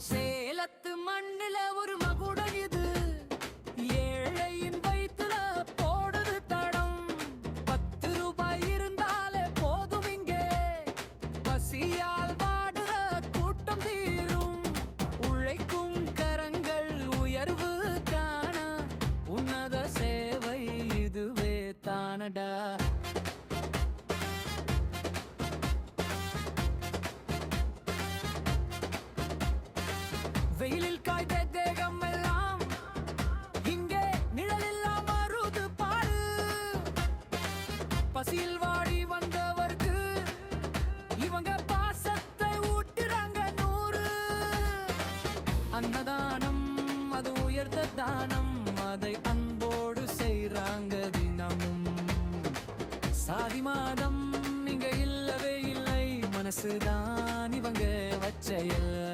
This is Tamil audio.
சேலத்து மண்ணுல ஒரு மகுடம் இது, ஏழையின் வயிற்றுல போடுது தடம். 10 ரூபாய் இருந்தாலே போதும் இங்கே, பசியால் வாடுற கூட்டம் தீரும். உழைக்கும் கரங்கள் உயர்வு காண உன்னத சேவை இதுவே தானடா. வெயிலில் காய்ந்த தேகம் எல்லாம் இங்கே நிழலில்லாம் மருது பாடு. பசியில் வாடி வந்தவர்க்கு இவங்க பாசத்தை ஊட்டுறாங்க 100. அன்னதானம் அது உயர்ந்த தானம், அதை அன்போடு செய்றாங்க தினமும். சாதி மாதம் இங்க இல்லவே இல்லை, மனசுதான் இவங்க வச்ச எல்லை.